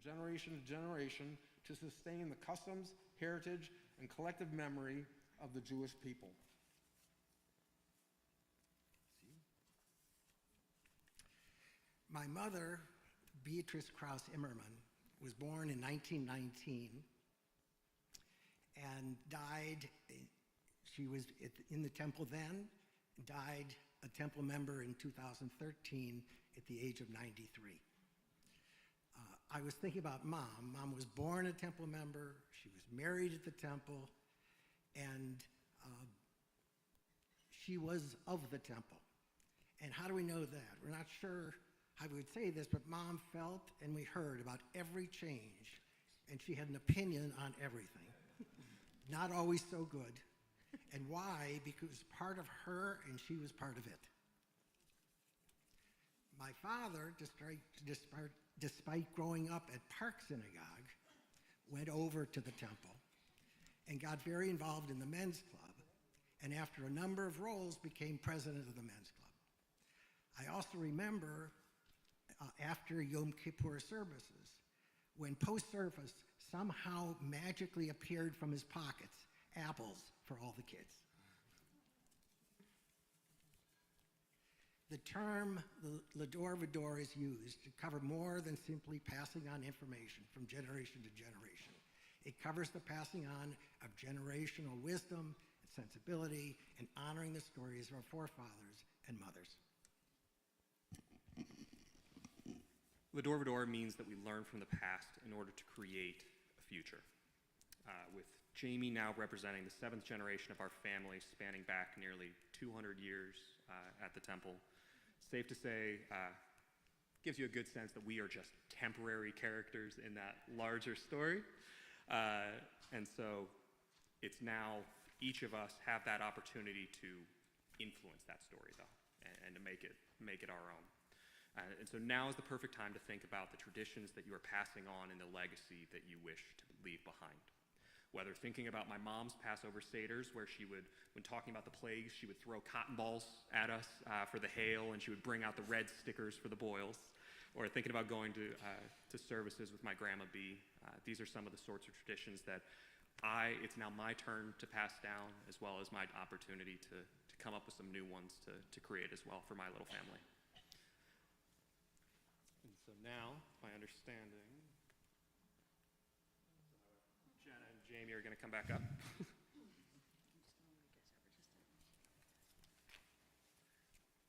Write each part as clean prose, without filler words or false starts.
generation to generation to sustain the customs, heritage, and collective memory of the Jewish people. My mother, Beatrice Krauss Immerman, was born in 1919 and died. She was in the temple then, died a temple member in 2013 at the age of 93. I was thinking about Mom. Mom was born a temple member. She was married at the temple, and she was of the temple. And how do we know that? We're not sure how we would say this, but Mom felt and we heard about every change, and she had an opinion on everything. Not always so good. And why? Because it was part of her and she was part of it. My father, despite growing up at Park Synagogue, went over to the temple and got very involved in the men's club, and after a number of roles became president of the men's club. I also remember after Yom Kippur services, when post-service somehow magically appeared from his pockets apples for all the kids. The term Lador Vador is used to cover more than simply passing on information from generation to generation. It covers the passing on of generational wisdom and sensibility and honoring the stories of our forefathers and mothers. Lador Vador means that we learn from the past in order to create a future. With Jamie now representing the 7th generation of our family, spanning back nearly 200 years at the temple, safe to say, gives you a good sense that we are just temporary characters in that larger story. And so it's now each of us have that opportunity to influence that story, though, and to make it our own. And so now is the perfect time to think about the traditions that you are passing on and the legacy that you wish to leave behind. Whether thinking about my mom's Passover Seders, where she would, when talking about the plagues, she would throw cotton balls at us for the hail, and she would bring out the red stickers for the boils. Or thinking about going to services with my Grandma B. These are some of the sorts of traditions that it's now my turn to pass down, as well as my opportunity to come up with some new ones to create as well for my little family. And so now, my understanding, Jenna and Jamie are going to come back up.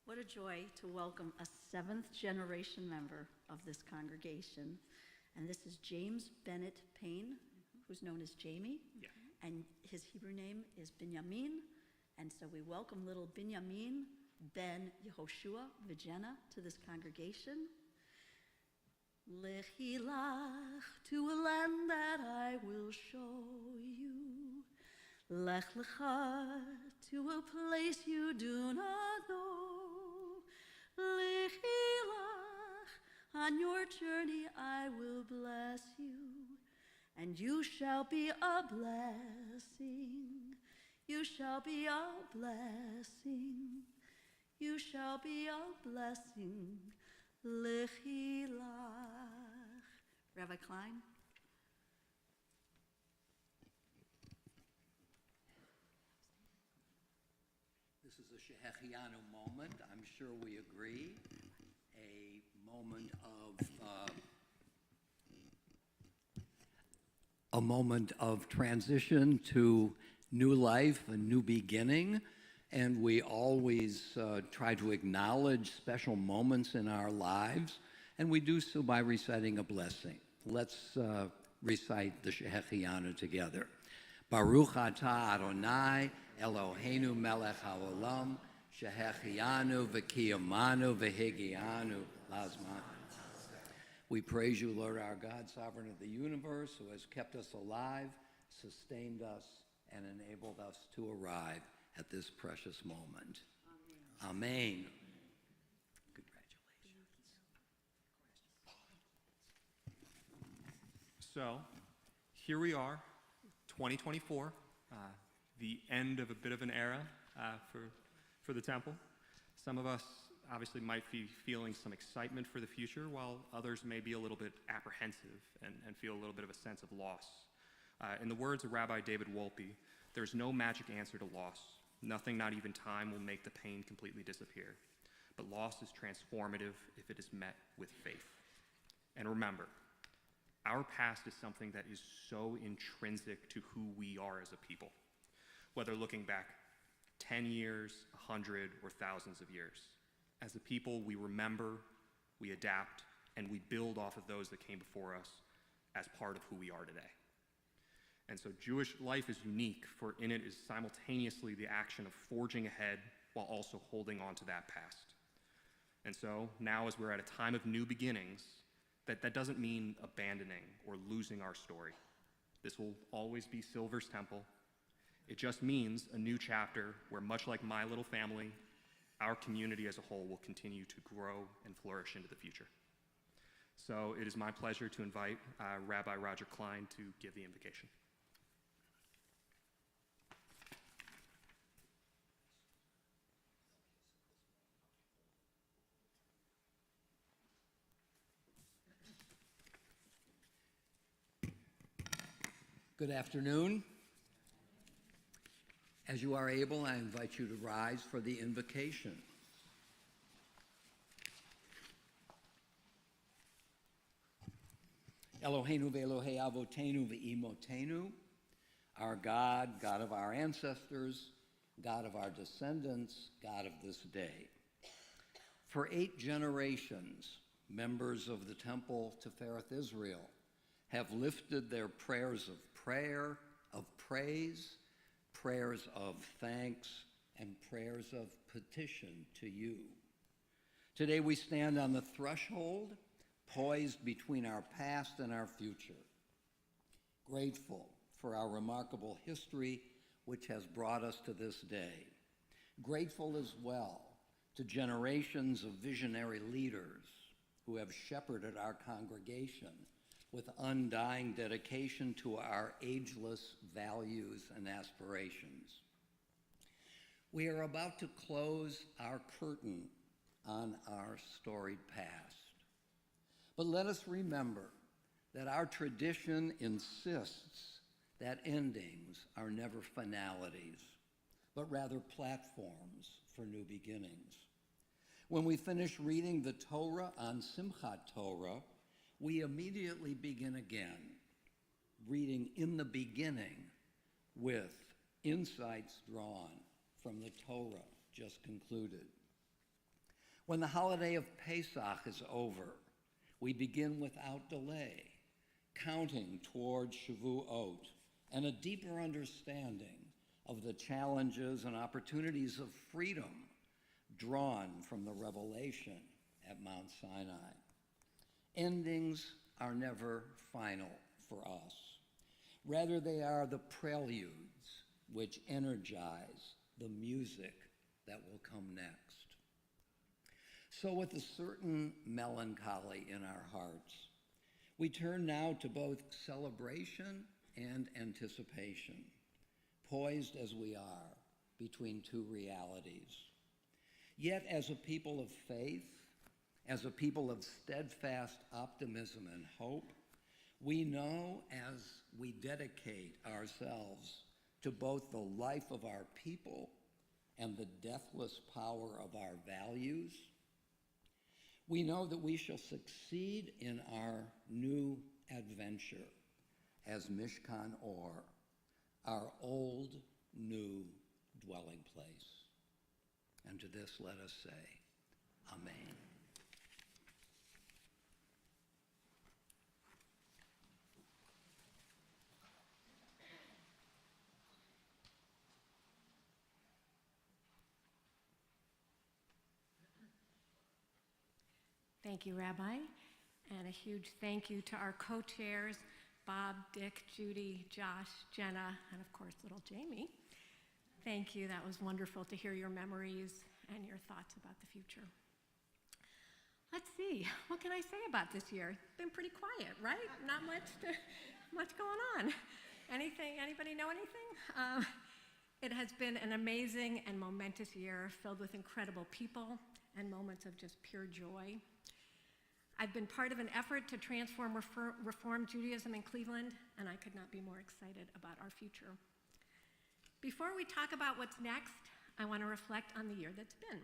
What a joy to welcome a 7th generation member of this congregation. And this is James Bennett Payne, who's known as Jamie. Yeah. And his Hebrew name is Binyamin. And so we welcome little Binyamin ben Yehoshua Vijena to this congregation. Lechilach, to a land that I will show you. Lech lecha, to a place you do not know. Lechilach, on your journey I will bless you, and you shall be a blessing. You shall be a blessing. You shall be a blessing. Lechilach. Rabbi Klein. This is a Shehechianu moment, I'm sure we agree. A moment of transition to new life, a new beginning. And we always try to acknowledge special moments in our lives, and we do so by reciting a blessing. Let's recite the Shehechianu together. Baruch atah Adonai Eloheinu melech haolam, Shehechianu v'kiyamanu v'higianu lazman. We praise you, Lord our God, sovereign of the universe, who has kept us alive, sustained us, and enabled us to arrive at this precious moment. Amen. Congratulations. So, here we are, 2024, the end of a bit of an era for the temple. Some of us obviously might be feeling some excitement for the future, while others may be a little bit apprehensive and feel a little bit of a sense of loss. In the words of Rabbi David Wolpe, there's no magic answer to loss. Nothing, not even time, will make the pain completely disappear. But loss is transformative if it is met with faith. And remember, our past is something that is so intrinsic to who we are as a people, whether looking back 10 years, 100, or thousands of years. As a people, we remember, we adapt, and we build off of those that came before us as part of who we are today. And so Jewish life is unique, for in it is simultaneously the action of forging ahead while also holding on to that past. And so now, as we're at a time of new beginnings, that doesn't mean abandoning or losing our story. This will always be Silver's Temple. It just means a new chapter where, much like my little family, our community as a whole will continue to grow and flourish into the future. So it is my pleasure to invite Rabbi Roger Klein to give the invocation. Good afternoon. As you are able, I invite you to rise for the invocation. Eloheinu ve'Elohei avotenu ve'imotenu, our God, God of our ancestors, God of our descendants, God of this day. For 8 generations, members of the Temple-Tifereth Israel have lifted their prayers of prayer, of praise, prayers of thanks, and prayers of petition to you. Today we stand on the threshold, poised between our past and our future, grateful for our remarkable history which has brought us to this day, grateful as well to generations of visionary leaders who have shepherded our congregation with undying dedication to our ageless values and aspirations. We are about to close our curtain on our storied past. But let us remember that our tradition insists that endings are never finalities, but rather platforms for new beginnings. When we finish reading the Torah on Simchat Torah, we immediately begin again, reading in the beginning with insights drawn from the Torah just concluded. When the holiday of Pesach is over, we begin without delay, counting toward Shavuot and a deeper understanding of the challenges and opportunities of freedom drawn from the revelation at Mount Sinai. Endings are never final for us. Rather, they are the preludes which energize the music that will come next. So with a certain melancholy in our hearts, we turn now to both celebration and anticipation, poised as we are between 2 realities. Yet as a people of faith, as a people of steadfast optimism and hope, we know as we dedicate ourselves to both the life of our people and the deathless power of our values, we know that we shall succeed in our new adventure as Mishkan Or, our old, new dwelling place. And to this let us say, Amen. Thank you, Rabbi, and a huge thank you to our co-chairs, Bob, Dick, Judy, Josh, Jenna, and of course, little Jamie. Thank you. That was wonderful to hear your memories and your thoughts about the future. Let's see, what can I say about this year? It's been pretty quiet, right? Not much going on. Anybody know anything? It has been an amazing and momentous year filled with incredible people, and moments of just pure joy. I've been part of an effort to transform Reform Judaism in Cleveland, and I could not be more excited about our future. Before we talk about what's next, I want to reflect on the year that's been.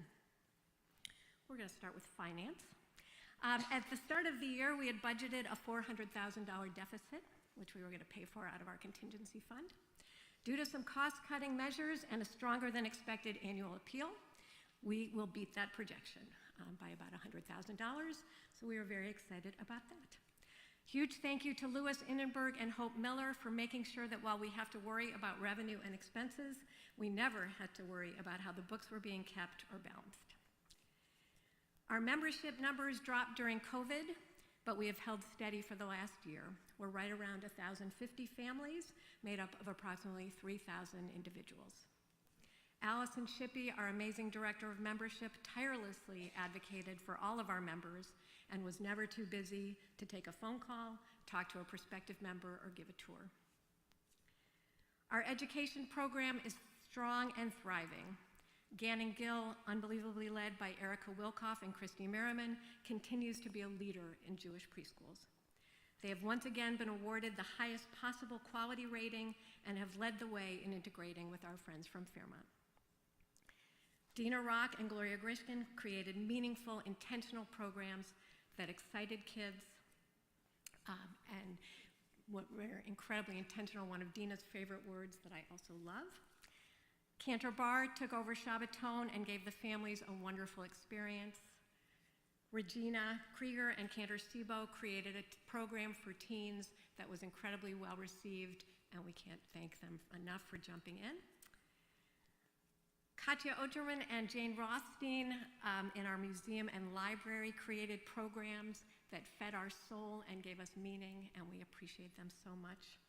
We're going to start with finance. At the start of the year, we had budgeted a $400,000 deficit, which we were going to pay for out of our contingency fund. Due to some cost-cutting measures and a stronger than expected annual appeal, we will beat that projection by about $100,000, so we are very excited about that. Huge thank you to Louis Innenberg and Hope Miller for making sure that while we have to worry about revenue and expenses, we never had to worry about how the books were being kept or balanced. Our membership numbers dropped during COVID, but we have held steady for the last year. We're right around 1,050 families, made up of approximately 3,000 individuals. Allison Shippey, our amazing director of membership, tirelessly advocated for all of our members and was never too busy to take a phone call, talk to a prospective member, or give a tour. Our education program is strong and thriving. Gannon Gill, unbelievably led by Erica Wilkoff and Christy Merriman, continues to be a leader in Jewish preschools. They have once again been awarded the highest possible quality rating and have led the way in integrating with our friends from Fairmont. Dina Rock and Gloria Grishkin created meaningful, intentional programs that excited kids and what were incredibly intentional, one of Dina's favorite words that I also love. Cantor Barr took over Shabbaton and gave the families a wonderful experience. Regina Krieger and Cantor Sebo created a program for teens that was incredibly well received, and we can't thank them enough for jumping in. Katya Oterman and Jane Rothstein in our museum and library created programs that fed our soul and gave us meaning, and we appreciate them so much.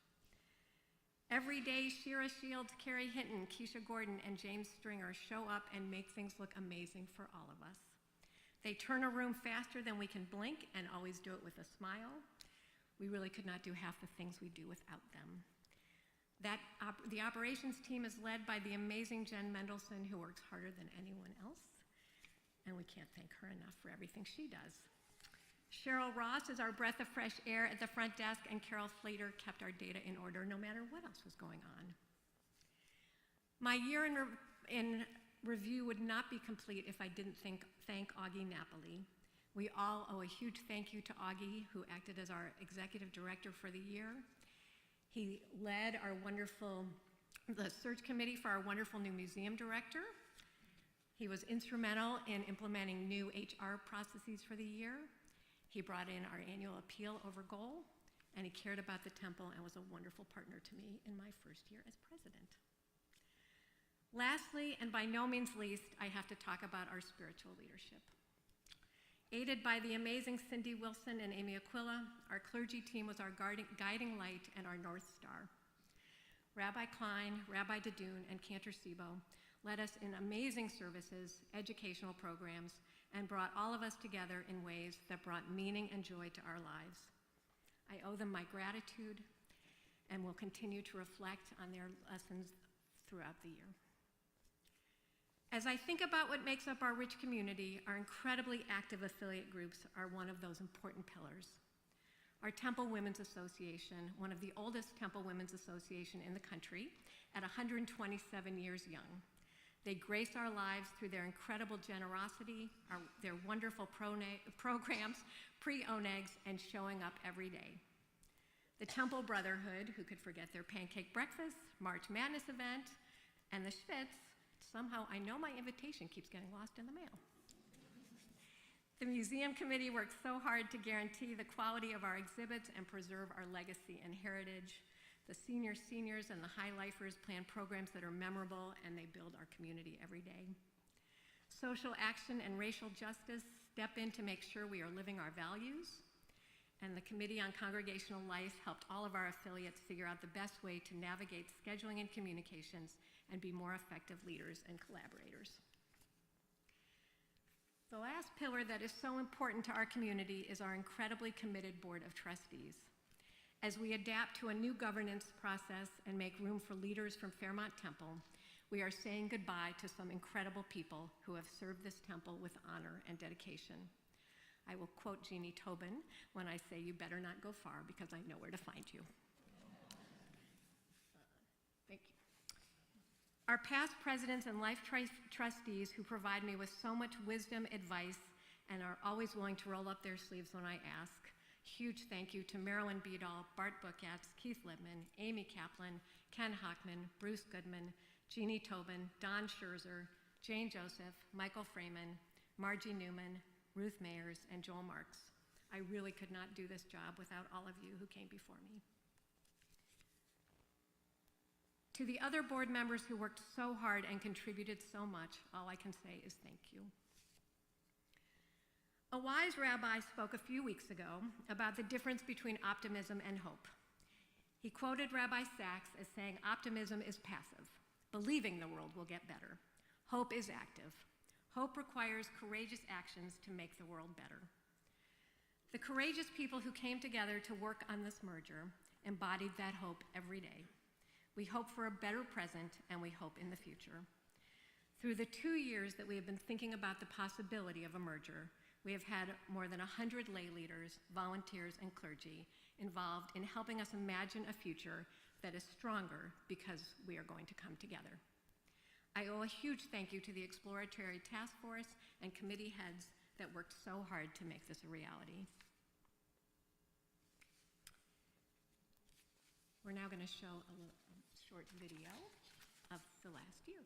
Every day, Shira Shields, Carrie Hinton, Keisha Gordon, and James Stringer show up and make things look amazing for all of us. They turn a room faster than we can blink and always do it with a smile. We really could not do half the things we do without them. The operations team is led by the amazing Jen Mendelson, who works harder than anyone else, and we can't thank her enough for everything she does. Cheryl Ross is our breath of fresh air at the front desk, and Carol Slater kept our data in order no matter what else was going on. My year in review would not be complete if I didn't thank Augie Napoli. We all owe a huge thank you to Augie, who acted as our executive director for the year. He led the search committee for our wonderful new museum director. He was instrumental in implementing new HR processes for the year. He brought in our annual appeal over goal, and he cared about the temple and was a wonderful partner to me in my first year as president. Lastly, and by no means least, I have to talk about our spiritual leadership. Aided by the amazing Cindy Wilson and Amy Aquila, our clergy team was our guiding light and our North Star. Rabbi Klein, Rabbi Dadoon, and Cantor Sebo led us in amazing services, educational programs, and brought all of us together in ways that brought meaning and joy to our lives. I owe them my gratitude and will continue to reflect on their lessons throughout the year. As I think about what makes up our rich community, our incredibly active affiliate groups are one of those important pillars. Our Temple Women's Association, one of the oldest Temple Women's Association in the country, at 127 years young. They grace our lives through their incredible generosity, their wonderful programs, pre-onegs, and showing up every day. The Temple Brotherhood, who could forget their pancake breakfast, March Madness event, and the Schwitz. Somehow, I know my invitation keeps getting lost in the mail. The museum committee works so hard to guarantee the quality of our exhibits and preserve our legacy and heritage. The seniors and the high lifers plan programs that are memorable, and they build our community every day. Social action and racial justice step in to make sure we are living our values. And the Committee on Congregational Life helped all of our affiliates figure out the best way to navigate scheduling and communications and be more effective leaders and collaborators. The last pillar that is so important to our community is our incredibly committed Board of Trustees. As we adapt to a new governance process and make room for leaders from Fairmont Temple, We are saying goodbye to some incredible people who have served this temple with honor and dedication. I will quote Jeannie Tobin when I say you better not go far because I know where to find you. Thank you. Our past presidents and life trustees who provide me with so much wisdom, advice, and are always willing to roll up their sleeves when I ask. Huge thank you to Marilyn Beadall, Bart Bookatz, Keith Libman, Amy Kaplan, Ken Hockman, Bruce Goodman, Jeannie Tobin, Don Scherzer, Jane Joseph, Michael Freeman, Margie Newman, Ruth Mayers, and Joel Marks. I really could not do this job without all of you who came before me. To the other board members who worked so hard and contributed so much, all I can say is thank you. A wise rabbi spoke a few weeks ago about the difference between optimism and hope. He quoted Rabbi Sachs as saying, "Optimism is passive, believing the world will get better. Hope is active. Hope requires courageous actions to make the world better." The courageous people who came together to work on this merger embodied that hope every day. We hope for a better present, and we hope in the future. Through the 2 years that we have been thinking about the possibility of a merger, we have had more than 100 lay leaders, volunteers, and clergy involved in helping us imagine a future that is stronger because we are going to come together. I owe a huge thank you to the exploratory task force and committee heads that worked so hard to make this a reality. We're now going to show a short video of the last year.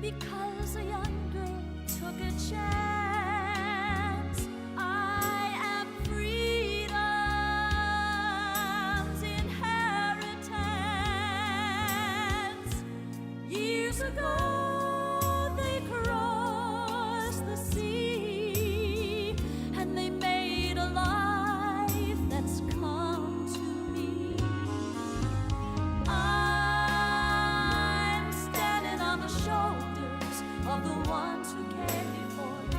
Because a young girl took a chance, I am freedom's inheritance. Years ago, they crossed the sea, and they made a life that's come to me. I'm standing on the shoulders of the ones who came before me.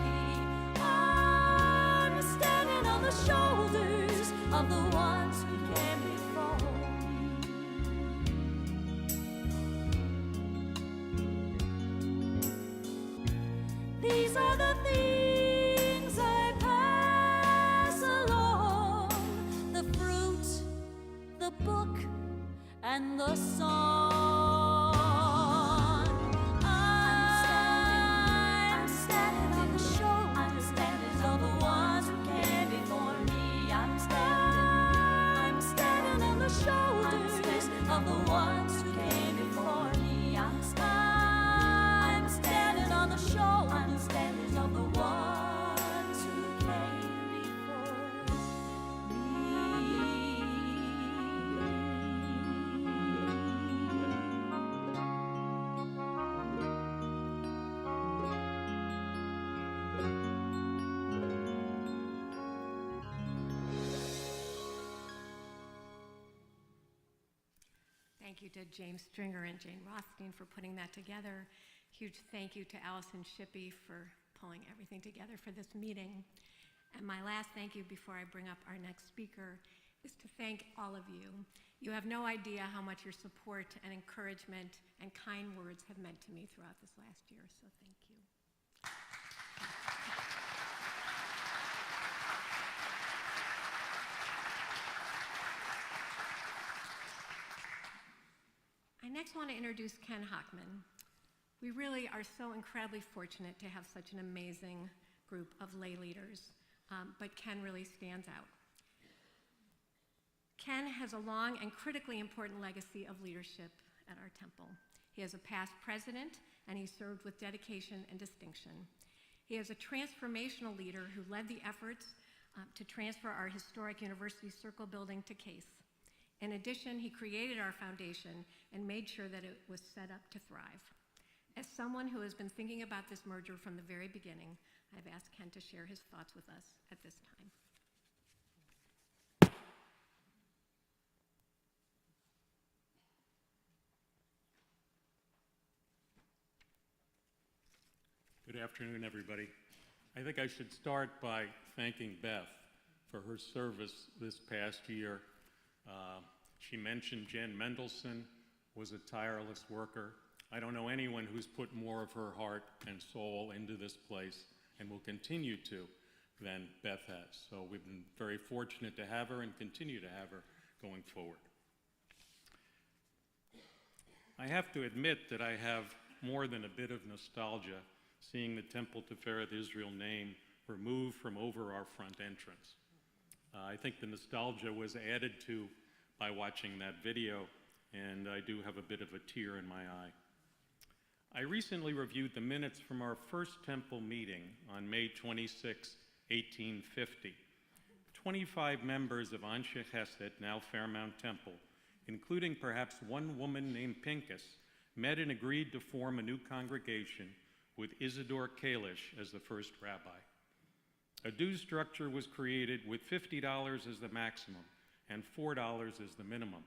I'm standing on the shoulders of the ones who came before me. These are the things I pass along, the fruit, the book, and the song. I'm standing on the shoulders of the ones who came before me. I'm standing on the shoulders of the ones who came before me. I'm standing on the shoulders of the ones who came before me. thank you to James Stringer and Jane Rothstein for putting that together. Huge thank you to Allison Shippey for pulling everything together for this meeting. And my last thank you before I bring up our next speaker is to thank all of you. You have no idea how much your support and encouragement and kind words have meant to me throughout this last year, so thank you. I next want to introduce Ken Hockman. We really are so incredibly fortunate to have such an amazing group of lay leaders, but Ken really stands out. Ken has a long and critically important legacy of leadership at our temple. He is a past president, and he served with dedication and distinction. He is a transformational leader who led the efforts to transfer our historic University Circle building to Case. In addition, he created our foundation and made sure that it was set up to thrive. As someone who has been thinking about this merger from the very beginning, I've asked Ken to share his thoughts with us at this time. Good afternoon, everybody. I think I should start by thanking Beth for her service this past year. She mentioned Jen Mendelson was a tireless worker. I don't know anyone who's put more of her heart and soul into this place and will continue to than Beth has. So we've been very fortunate to have her and continue to have her going forward. I have to admit that I have more than a bit of nostalgia seeing the Temple-Tifereth Israel name removed from over our front entrance. I think the nostalgia was added to by watching that video, and I do have a bit of a tear in my eye. I recently reviewed the minutes from our first temple meeting on May 26, 1850. 25 members of Anshe Chesed, now Fairmount Temple, including perhaps one woman named Pincus, met and agreed to form a new congregation with Isidore Kalish as the first rabbi. A dues structure was created with $50 as the maximum and $4 as the minimum.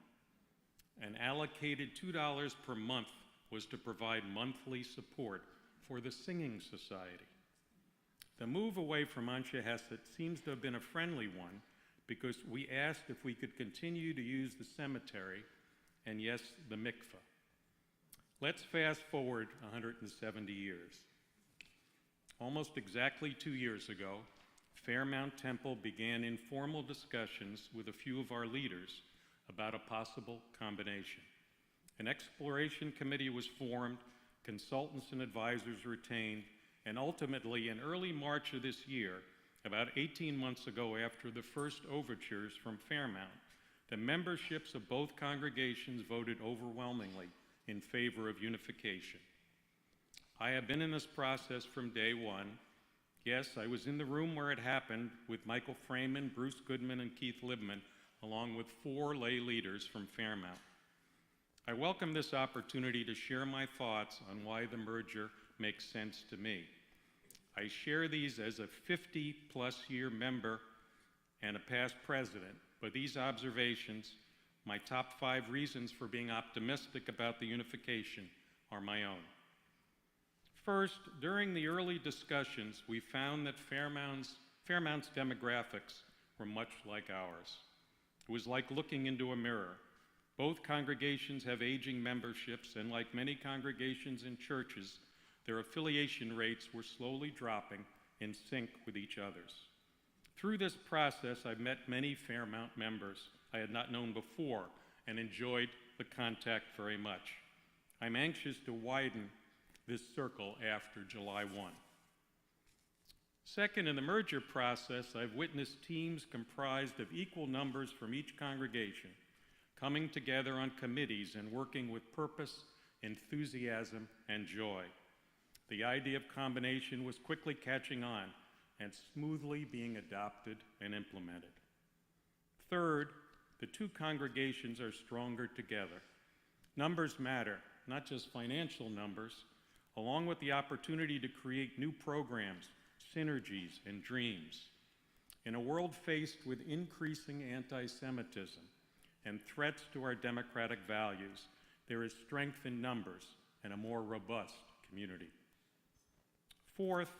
An allocated $2 per month was to provide monthly support for the Singing Society. The move away from Anshe Chesed seems to have been a friendly one because we asked if we could continue to use the cemetery and, yes, the mikveh. Let's fast forward 170 years. Almost exactly 2 years ago, Fairmount Temple began informal discussions with a few of our leaders about a possible combination. An exploration committee was formed, consultants and advisors retained, and ultimately in early March of this year, about 18 months ago after the first overtures from Fairmount, the memberships of both congregations voted overwhelmingly in favor of unification. I have been in this process from day one. Yes, I was in the room where it happened with Michael Freeman, Bruce Goodman, and Keith Libman, along with 4 lay leaders from Fairmount. I welcome this opportunity to share my thoughts on why the merger makes sense to me. I share these as a 50-plus year member and a past president, but these observations, my top 5 reasons for being optimistic about the unification, are my own. First, during the early discussions, we found that Fairmount's demographics were much like ours. It was like looking into a mirror. Both congregations have aging memberships, and like many congregations and churches, their affiliation rates were slowly dropping in sync with each other's. Through this process, I've met many Fairmount members I had not known before and enjoyed the contact very much. I'm anxious to widen this circle after July 1. Second, in the merger process, I've witnessed teams comprised of equal numbers from each congregation coming together on committees and working with purpose, enthusiasm, and joy. The idea of combination was quickly catching on and smoothly being adopted and implemented. Third, the 2 congregations are stronger together. Numbers matter, not just financial numbers, along with the opportunity to create new programs, synergies, and dreams. In a world faced with increasing anti-Semitism and threats to our democratic values, There is strength in numbers and a more robust community. Fourth,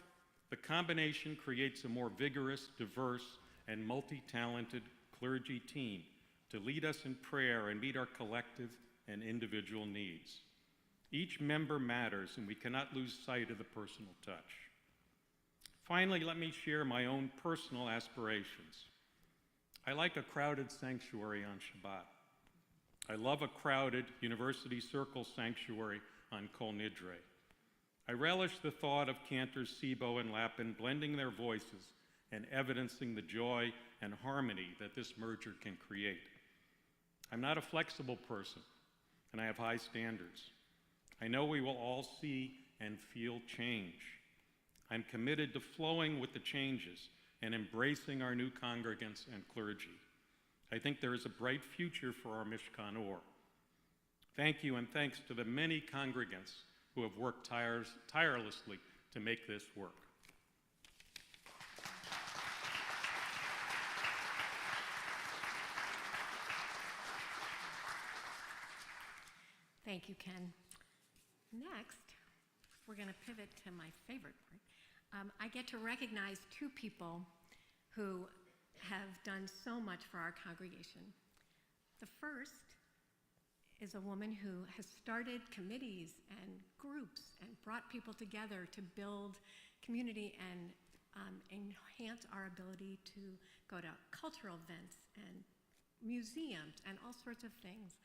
the combination creates a more vigorous, diverse, and multi-talented clergy team to lead us in prayer and meet our collective and individual needs. Each member matters, and we cannot lose sight of the personal touch. Finally, let me share my own personal aspirations. I like a crowded sanctuary on Shabbat. I love a crowded University Circle sanctuary on Kol Nidre. I relish the thought of cantors Sibo and Lappin blending their voices and evidencing the joy and harmony that this merger can create. I'm not a flexible person, and I have high standards. I know we will all see and feel change. I'm committed to flowing with the changes and embracing our new congregants and clergy. I think there is a bright future for our Mishkan Or. Thank you, and thanks to the many congregants who have worked tirelessly to make this work. Thank you, Ken. Next, we're going to pivot to my favorite part. I get to recognize two people who have done so much for our congregation. The first is a woman who has started committees and groups and brought people together to build community and enhance our ability to go to cultural events and museums and all sorts of things.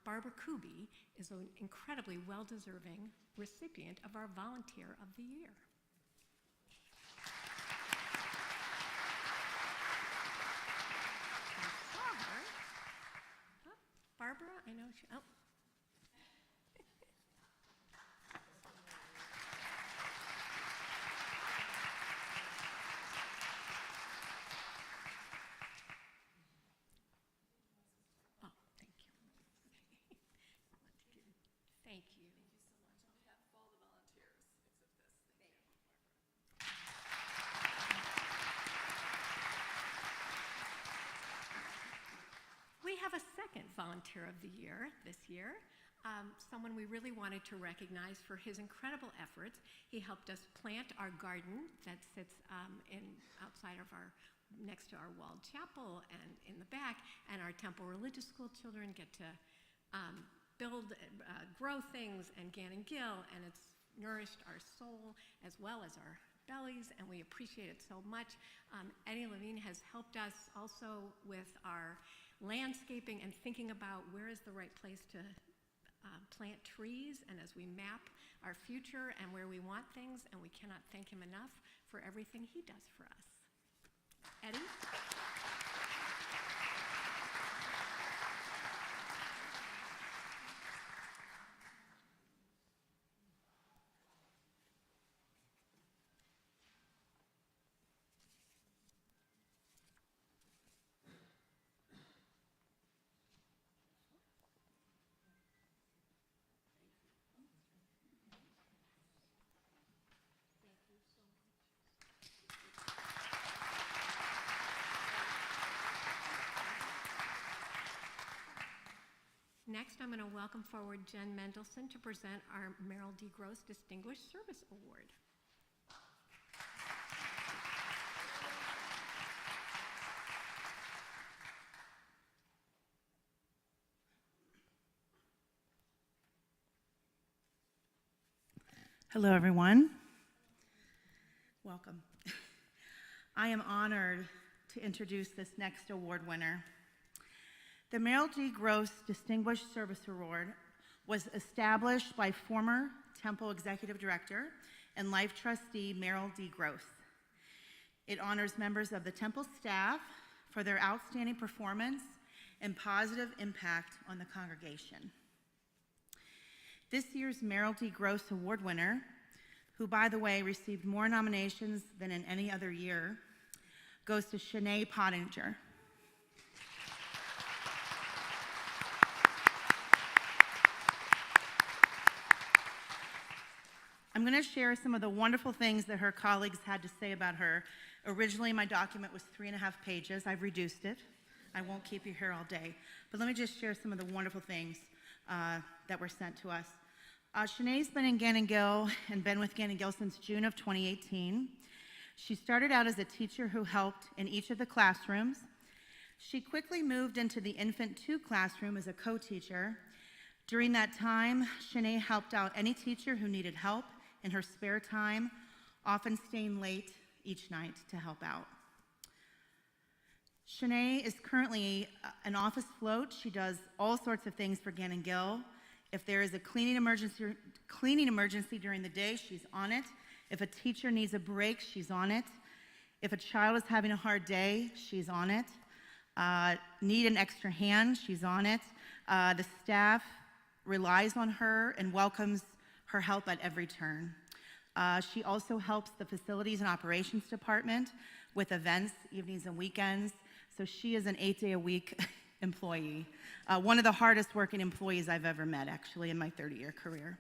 Barbara Kuby is an incredibly well-deserving recipient of our Volunteer of the Year. I saw her. Oh, Barbara, I know she, oh. Thank you. Thank you so much. On behalf of all the volunteers, accept this. Thank you. We have a second Volunteer of the Year this year, someone we really wanted to recognize for his incredible efforts. He helped us plant our garden that sits outside of next to our walled chapel and in the back, and our Temple Religious School children get to grow things and Gannon Gill, and it's nourished our soul as well as our bellies, and we appreciate it so much. Eddie Levine has helped us also with our landscaping and thinking about where is the right place to plant trees, and as we map our future and where we want things, and we cannot thank him enough for everything he does for us. Eddie? Next, I'm going to welcome forward Jen Mendelson to present our Merrill D. Gross Distinguished Service Award. Hello, everyone. Welcome. I am honored to introduce this next award winner. The Merrill D. Gross Distinguished Service Award was established by former Temple Executive Director and Life Trustee Merrill D. Gross. It honors members of the Temple staff for their outstanding performance and positive impact on the congregation. This year's Merrill D. Gross Award winner, who, by the way, received more nominations than in any other year, goes to Shanae Pottinger. I'm going to share some of the wonderful things that her colleagues had to say about her. Originally, my document was 3.5 pages. I've reduced it. I won't keep you here all day. But let me just share some of the wonderful things. that were sent to us. Shanae's been in Gannon-Gill and been with Gannon-Gill since June of 2018. She started out as a teacher who helped in each of the classrooms. She quickly moved into the Infant 2 classroom as a co-teacher. During that time, Shanae helped out any teacher who needed help in her spare time, often staying late each night to help out. Shanae is currently an office float. She does all sorts of things for Gannon-Gill. If there is a cleaning emergency during the day, she's on it. If a teacher needs a break, she's on it. If a child is having a hard day, she's on it. Need an extra hand, she's on it. The staff relies on her and welcomes her help at every turn. She also helps the Facilities and Operations Department with events, evenings and weekends. So she is an 8-day-a-week employee. One of the hardest working employees I've ever met, actually, in my 30-year career.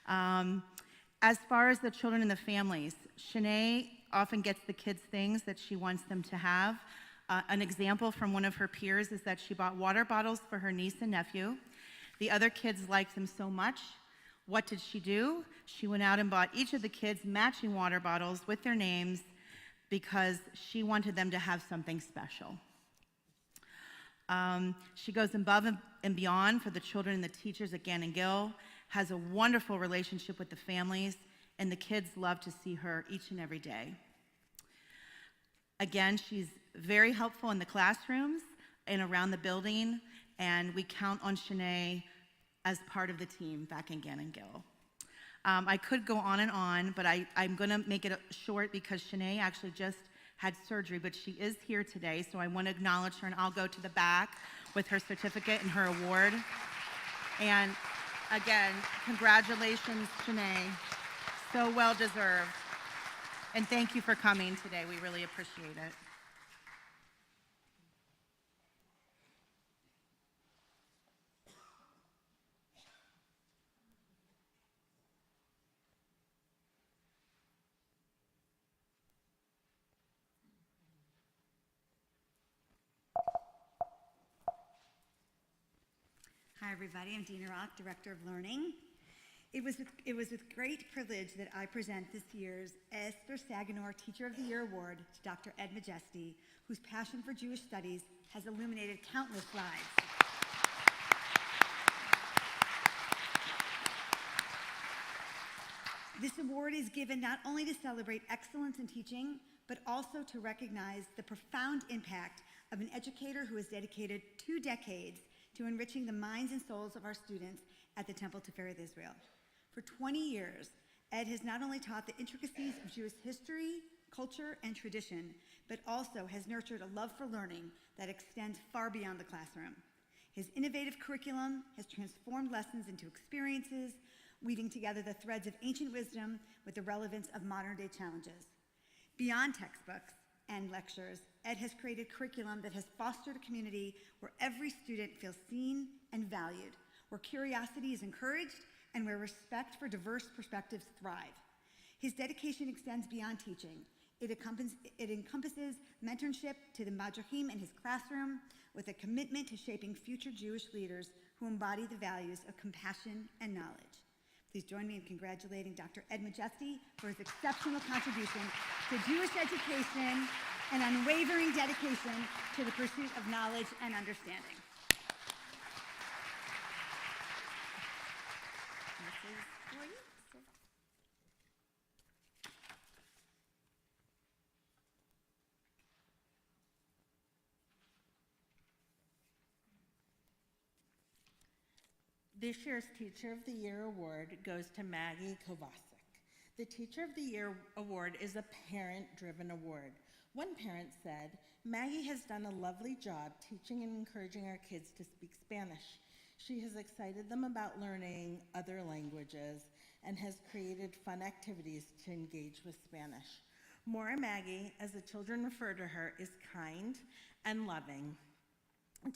As far as the children and the families, Shanae often gets the kids things that she wants them to have. An example from one of her peers is that she bought water bottles for her niece and nephew. The other kids liked them so much. What did she do? She went out and bought each of the kids matching water bottles with their names because she wanted them to have something special. She goes above and beyond for the children and the teachers at Gannon-Gill, has a wonderful relationship with the families, and the kids love to see her each and every day. Again, she's very helpful in the classrooms and around the building, and we count on Shanae as part of the team back in Gannon-Gill. I could go on, but I'm going to make it short because Shanae actually just had surgery, but she is here today, so I want to acknowledge her, and I'll go to the back with her certificate and her award. And again, congratulations, Shanae. So well deserved. And thank you for coming today. We really appreciate it. Hi, everybody. I'm Dina Rock, Director of Learning. It was with great privilege that I present this year's Esther Saganor Teacher of the Year Award to Dr. Ed Majesty, whose passion for Jewish studies has illuminated countless lives. This award is given not only to celebrate excellence in teaching, but also to recognize the profound impact of an educator who has dedicated 2 decades to enriching the minds and souls of our students at the Temple-Tifereth Israel. For 20 years, Ed has not only taught the intricacies of Jewish history, culture, and tradition, but also has nurtured a love for learning that extends far beyond the classroom. His innovative curriculum has transformed lessons into experiences, weaving together the threads of ancient wisdom with the relevance of modern-day challenges. Beyond textbooks and lectures, Ed has created curriculum that has fostered a community where every student feels seen and valued, where curiosity is encouraged, and where respect for diverse perspectives thrive. His dedication extends beyond teaching. It encompasses mentorship to the Madrachim in his classroom with a commitment to shaping future Jewish leaders who embody the values of compassion and knowledge. Please join me in congratulating Dr. Ed Majesty for his exceptional contribution to Jewish education and unwavering dedication to the pursuit of knowledge and understanding. This is for you, sir. This year's Teacher of the Year Award goes to Maggie Kovacic. The Teacher of the Year Award is a parent-driven award. One parent said, "Maggie has done a lovely job teaching and encouraging our kids to speak Spanish. She has excited them about learning other languages and has created fun activities to engage with Spanish. Maura Maggie, as the children refer to her, is kind and loving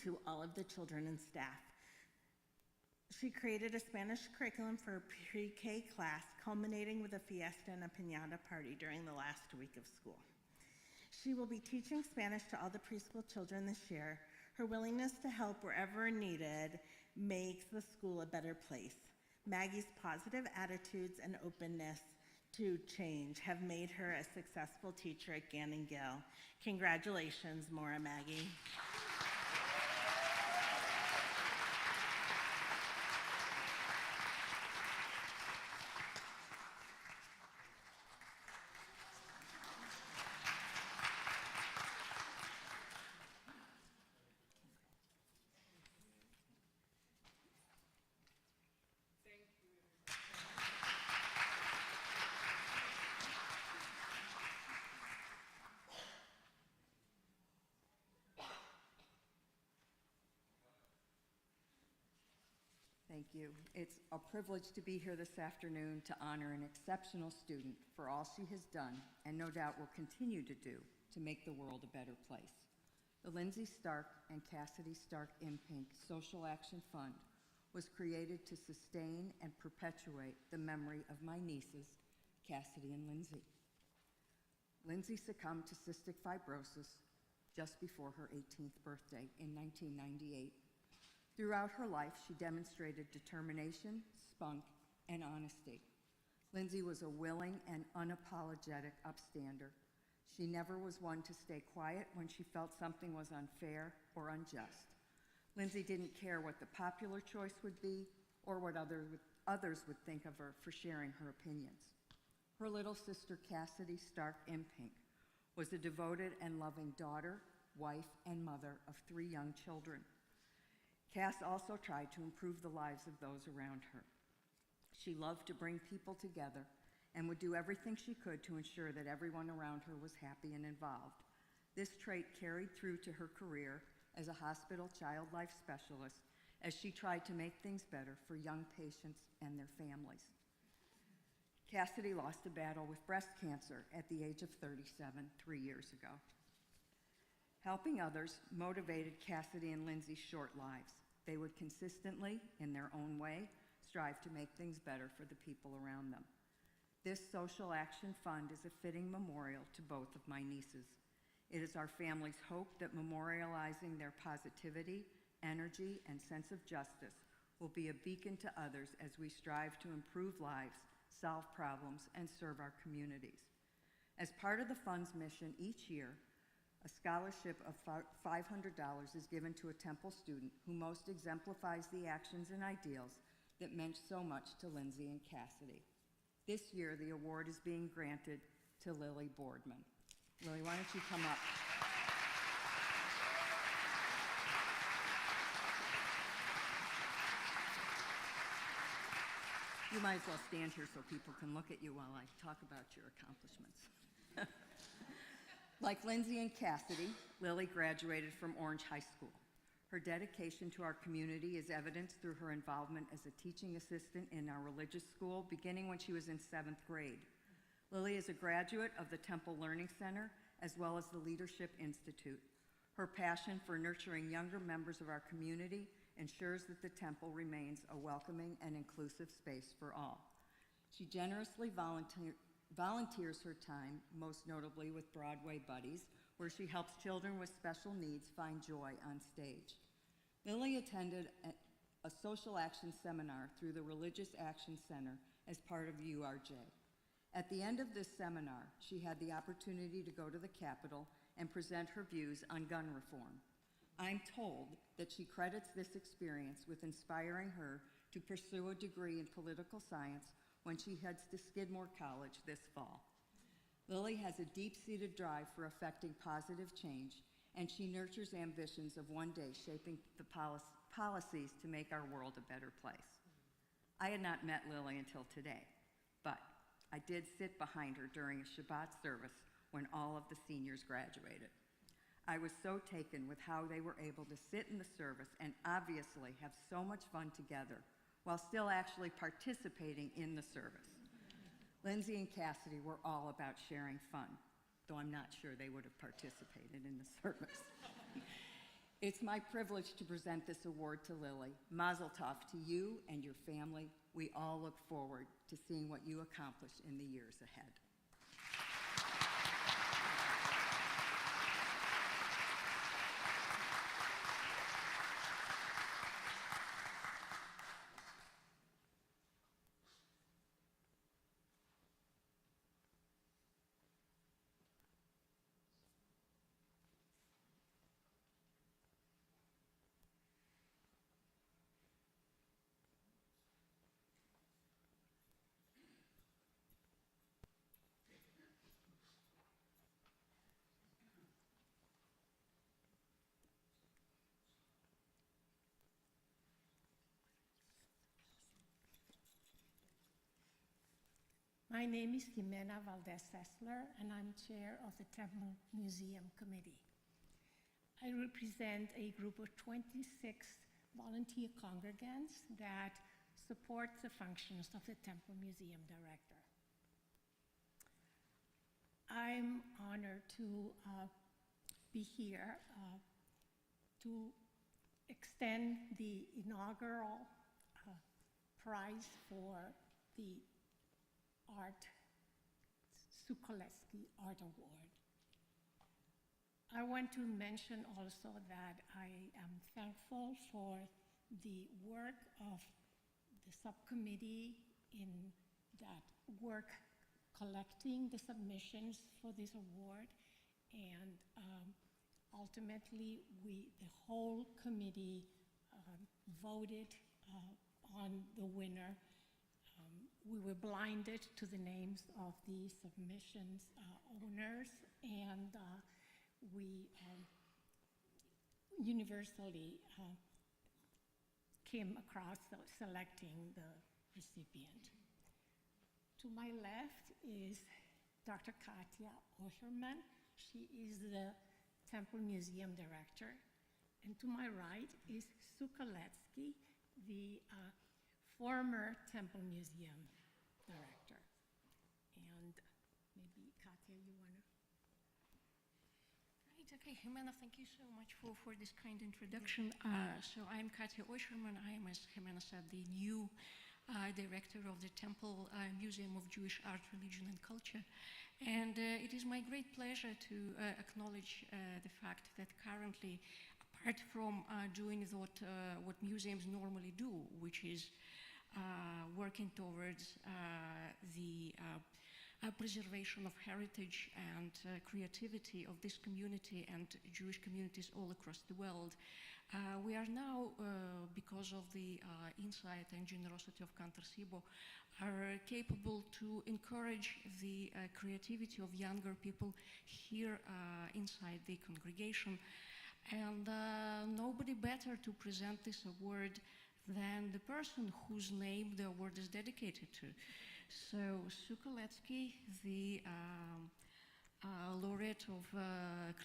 to all of the children and staff. She created a Spanish curriculum for a pre-K class, culminating with a fiesta and a piñata party during the last week of school. She will be teaching Spanish to all the preschool children this year. Her willingness to help wherever needed makes the school a better place. Maggie's positive attitudes and openness to change have made her a successful teacher at Gannon Gill. Congratulations, Maura Maggie. Thank you. It's a privilege to be here this afternoon to honor an exceptional student for all she has done and no doubt will continue to do to make the world a better place. The Lindsay Stark and Cassidy Stark Impink Social Action Fund was created to sustain and perpetuate the memory of my nieces, Cassidy and Lindsay. Lindsay succumbed to cystic fibrosis just before her 18th birthday in 1998. Throughout her life, she demonstrated determination, spunk, and honesty. Lindsay was a willing and unapologetic upstander. She never was one to stay quiet when she felt something was unfair or unjust. Lindsay didn't care what the popular choice would be or what others would think of her for sharing her opinions. Her little sister, Cassidy Stark Impink, was a devoted and loving daughter, wife, and mother of 3 young children. Cass also tried to improve the lives of those around her. She loved to bring people together and would do everything she could to ensure that everyone around her was happy and involved. This trait carried through to her career as a hospital child life specialist as she tried to make things better for young patients and their families. Cassidy lost a battle with breast cancer at the age of 37 3 years ago. Helping others motivated Cassidy and Lindsay's short lives. They would consistently, in their own way, strive to make things better for the people around them. This Social Action Fund is a fitting memorial to both of my nieces. It is our family's hope that memorializing their positivity, energy, and sense of justice will be a beacon to others as we strive to improve lives, solve problems, and serve our communities. As part of the fund's mission each year, a scholarship of $500 is given to a Temple student who most exemplifies the actions and ideals that meant so much to Lindsay and Cassidy. This year, the award is being granted to Lily Boardman. Lily, why don't you come up? You might as well stand here so people can look at you while I talk about your accomplishments. Like Lindsay and Cassidy, Lily graduated from Orange High School. Her dedication to our community is evidenced through her involvement as a teaching assistant in our religious school, beginning when she was in 7th grade. Lily is a graduate of the Temple Learning Center, as well as the Leadership Institute. Her passion for nurturing younger members of our community ensures that the Temple remains a welcoming and inclusive space for all. She generously volunteers her time, most notably with Broadway Buddies, where she helps children with special needs find joy on stage. Lily attended a social action seminar through the Religious Action Center as part of URJ. At the end of this seminar, she had the opportunity to go to the Capitol and present her views on gun reform. I'm told that she credits this experience with inspiring her to pursue a degree in political science when she heads to Skidmore College this fall. Lily has a deep-seated drive for effecting positive change, and she nurtures ambitions of one day shaping the policies to make our world a better place. I had not met Lily until today, but I did sit behind her during a Shabbat service when all of the seniors graduated. I was so taken with how they were able to sit in the service and obviously have so much fun together while still actually participating in the service. Lindsay and Cassidy were all about sharing fun, though I'm not sure they would have participated in the service. It's my privilege to present this award to Lily. Mazel tov to you and your family. We all look forward to seeing what you accomplish in the years ahead. My name is Jimena Valdez-Sessler, and I'm chair of the Temple Museum Committee. I represent a group of 26 volunteer congregants that support the functions of the Temple Museum Director. I'm honored to be here to extend the inaugural prize for the Sukoletsky Art Award. I want to mention also that I am thankful for the work of the subcommittee in that work collecting the submissions for this award, and ultimately the whole committee voted on the winner. We were blinded to the names of the submissions owners, and we universally came across selecting the recipient. To my left is Dr. Katja Ocherman. She is the Temple Museum Director. And to my right is Sukoletsky, the former Temple Museum Director. And maybe Katja, you want to? Right, okay, Jimena, thank you so much for this kind introduction. So I'm Katja Ocherman. I am, as Jimena said, the new director of the Temple Museum of Jewish Art, Religion, and Culture. And it is my great pleasure to acknowledge the fact that currently, apart from doing what museums normally do, which is working towards the preservation of heritage and creativity of this community and Jewish communities all across the world, we are now, because of the insight and generosity of Cantor Sibo, are capable to encourage the creativity of younger people here inside the congregation. And nobody better to present this award than the person whose name the award is dedicated to. So Sukoletsky, the laureate of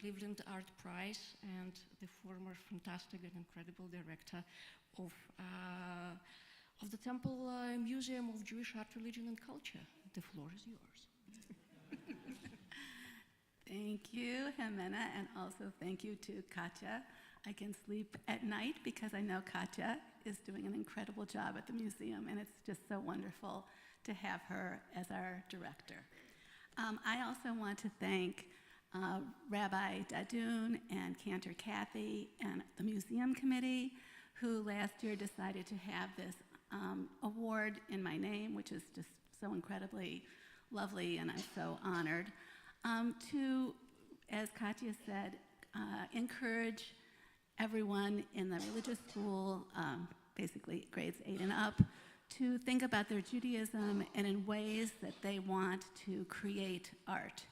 Cleveland Art Prize and the former fantastic and incredible director of the Temple Museum of Jewish Art, Religion, and Culture. The floor is yours. Thank you, Jimena, and also thank you to Katja. I can sleep at night because I know Katja is doing an incredible job at the museum, and it's just so wonderful to have her as our director. I also want to thank Rabbi Dadoon and Cantor Kathy and the museum committee, who last year decided to have this award in my name, which is just so incredibly lovely, and I'm so honored. To, as Katja said, encourage everyone in the religious school, basically grades 8 and up, to think about their Judaism and in ways that they want to create art.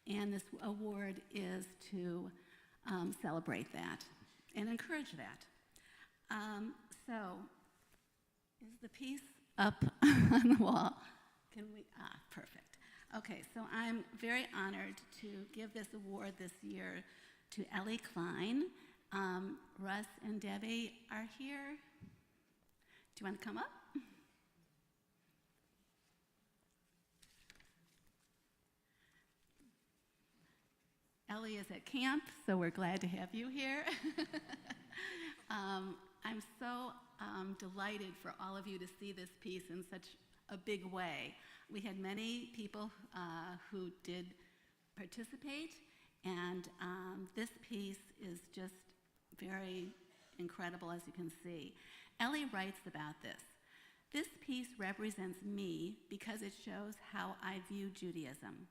And this award is to celebrate that and encourage that. So, is the piece up on the wall? Can we? Perfect. Okay, so I'm very honored to give this award this year to Ellie Klein. Russ and Debbie are here. Do you want to come up? Ellie is at camp, so we're glad to have you here. I'm so delighted for all of you to see this piece in such a big way. We had many people who did participate, and this piece is just very incredible, as you can see. Ellie writes about this. This piece represents me because it shows how I view Judaism.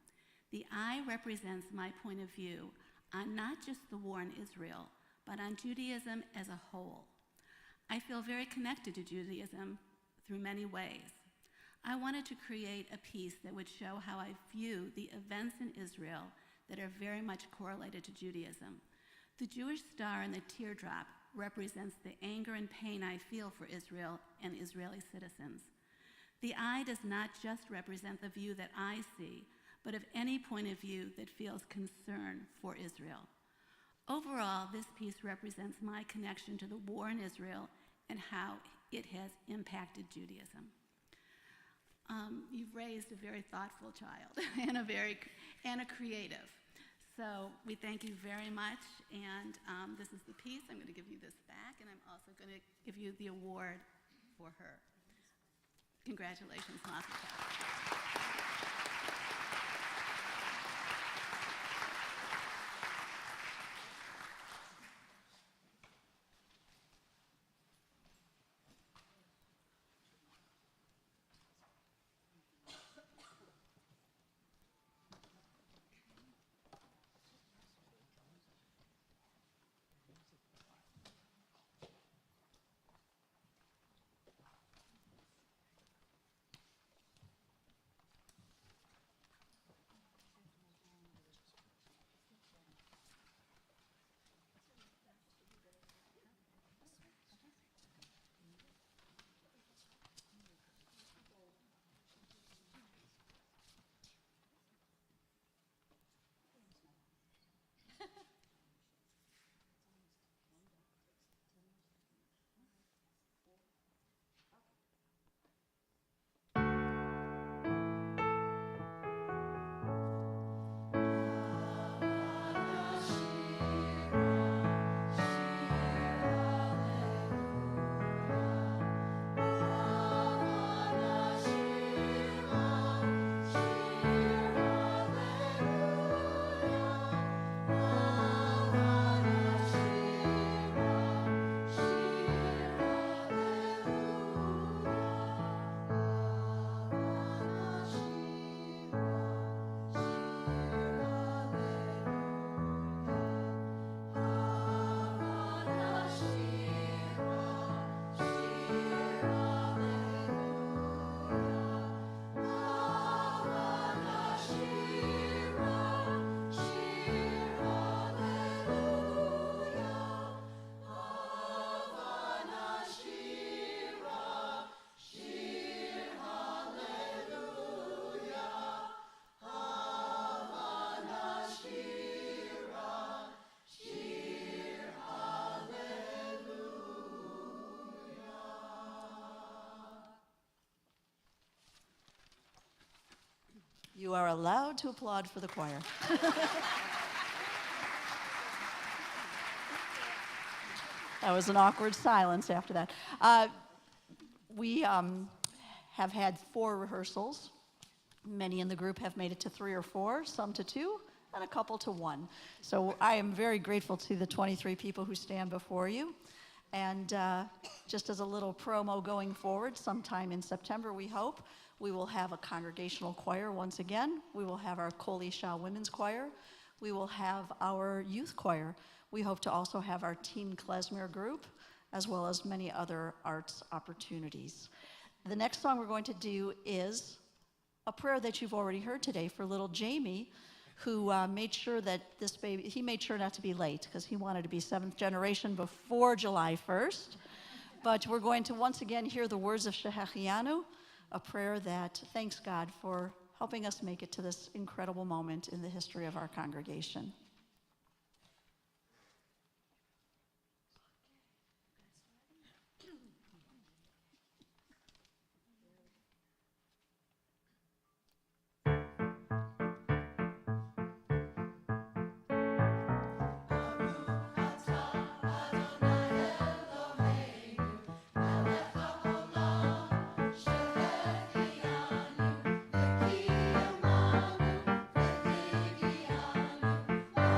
The eye represents my point of view on not just the war in Israel, but on Judaism as a whole. I feel very connected to Judaism through many ways. I wanted to create a piece that would show how I view the events in Israel that are very much correlated to Judaism. The Jewish star and the teardrop represents the anger and pain I feel for Israel and Israeli citizens. The eye does not just represent the view that I see, but of any point of view that feels concern for Israel. Overall, this piece represents my connection to the war in Israel and how it has impacted Judaism. You've raised a very thoughtful child and a creative. So we thank you very much, and this is the piece. I'm going to give you this back, and I'm also going to give you the award for her. Congratulations, Mazel Tov. You are allowed to applaud for the choir. That was an awkward silence after that. We have had 4 rehearsals. Many in the group have made it to 3 or 4, some to 2, and a couple to 1. So I am very grateful to the 23 people who stand before you. And just as a little promo going forward, sometime in September, we hope, we will have a congregational choir once again. We will have our Kol Isha Women's Choir. We will have our youth choir. We hope to also have our teen klezmer group, as well as many other arts opportunities. The next song we're going to do is a prayer that you've already heard today for little Jamie, who made sure that this baby, he made sure not to be late because he wanted to be 7th generation before July 1st. But we're going to once again hear the words of Shehechianu, a prayer that thanks God for helping us make it to this incredible moment in the history of our congregation. Thank you.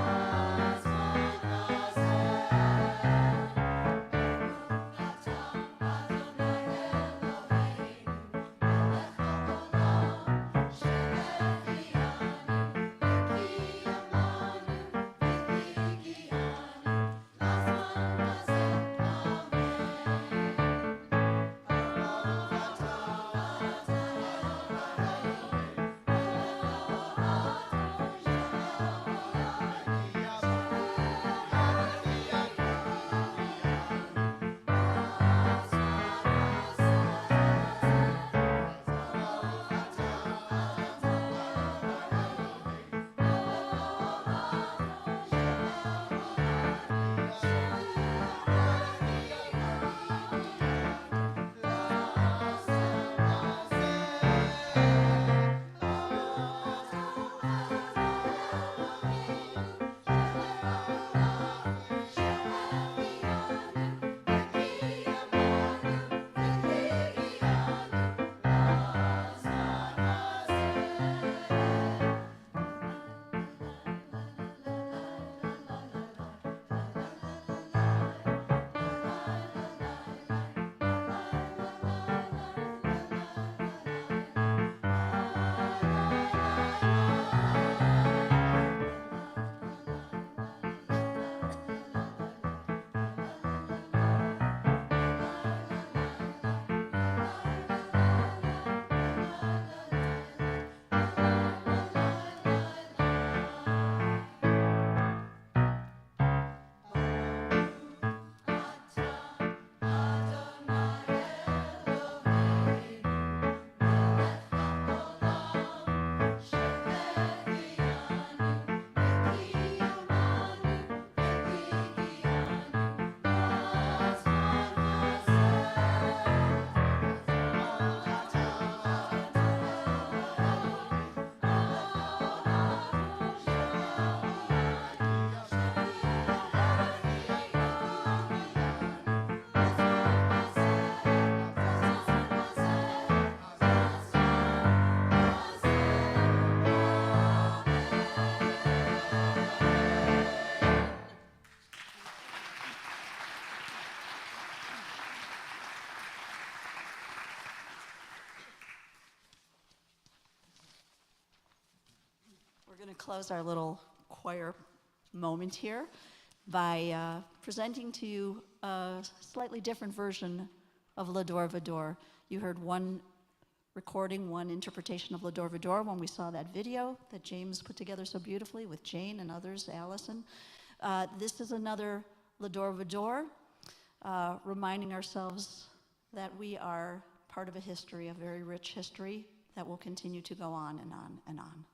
going to close our little choir moment here by presenting to you a slightly different version of L'Adore Vador. You heard one recording, one interpretation of L'Adore Vador when we saw that video that James put together so beautifully with Jane and others, Allison. This is another L'Adore Vador, reminding ourselves that we are part of a history, a very rich history that will continue to go on and on and on.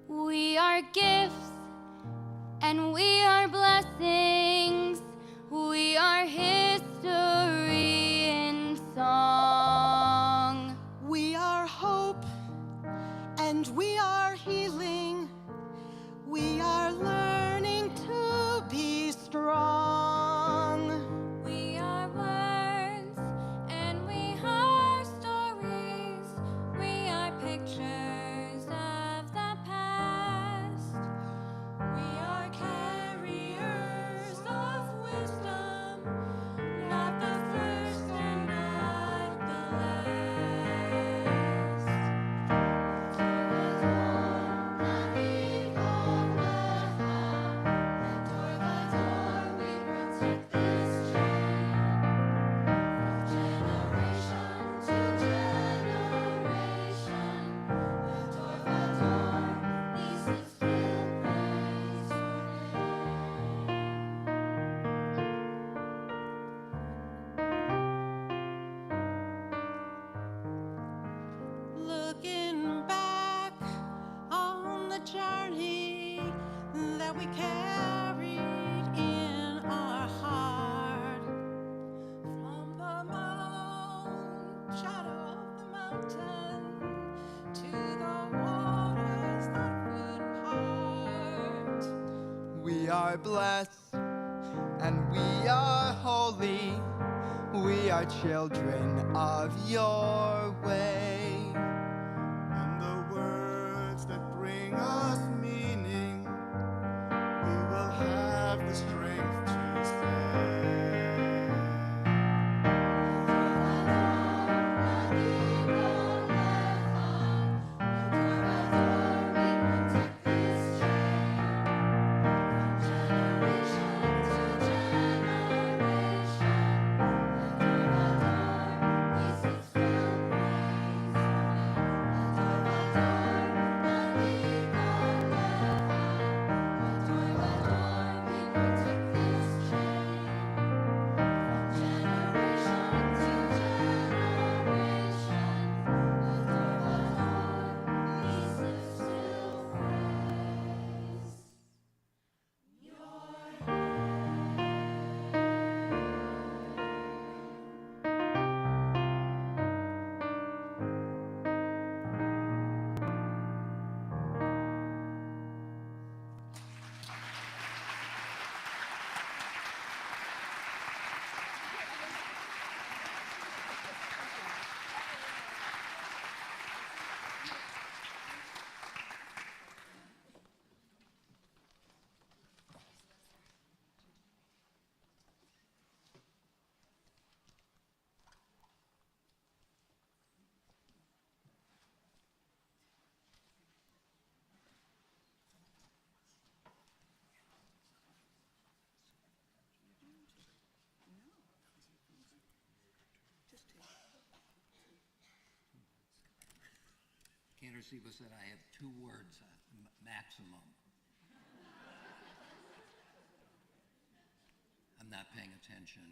We are gifts and we are blessings. We are history in song. We are hope and we are healing. We are learning to be strong. We are words and we are stories. We are pictures of the past. We are carriers of wisdom, not the first and not the last. Looking back on the journey that we carried in our heart, from the shadow of the mountain to the waters that would part. We are blessed and we are holy. We are children of your way. And the words that bring us meaning, we will have the strength to Cantor Siva said I have 2 words maximum. I'm not paying attention.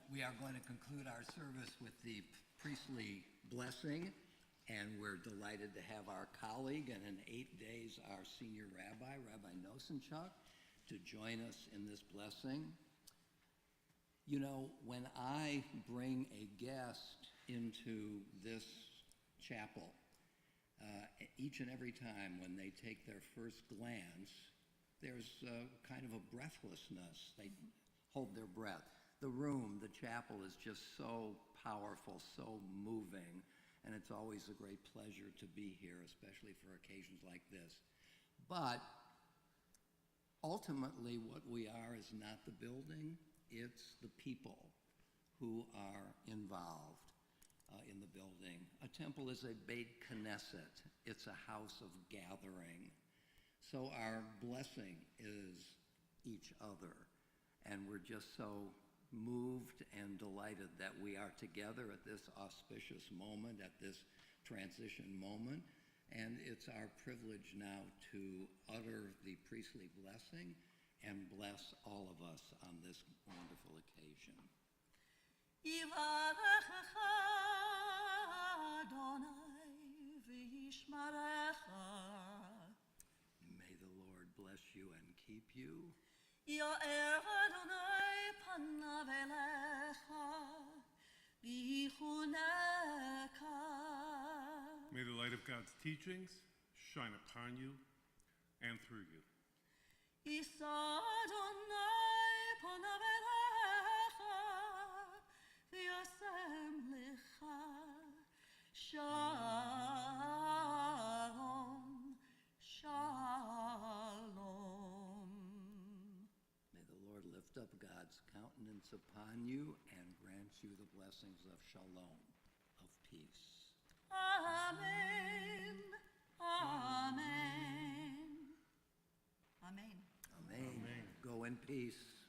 We are going to conclude our service with the priestly blessing, and we're delighted to have our colleague and in 8 days our senior rabbi, Rabbi Nosenchuk, to join us in this blessing. You know, when I bring a guest into this chapel, each and every time when they take their first glance, there's kind of a breathlessness. hold their breath. The room, the chapel is just so powerful, so moving, and it's always a great pleasure to be here, especially for occasions like this. But ultimately, what we are is not the building, it's the people who are involved in the building. A temple is a Beit Knesset. It's a house of gathering. So our blessing is each other. And we're just so moved and delighted that we are together at this auspicious moment, at this transition moment. And it's our privilege now to utter the priestly blessing and bless all of us on this wonderful occasion. Yivarechecha Adonai v'yishmerecha. May the Lord bless you and keep you. Ya'er Adonai panav elecha v'yichunecha. May the light of God's teachings shine upon you and through you. Yisa Adonai panav elecha v'yasem lecha. Shalom, shalom. May the Lord lift up God's countenance upon you and grant you the blessings of shalom, of peace. Amen. Amen. Amen. Amen. Go in peace.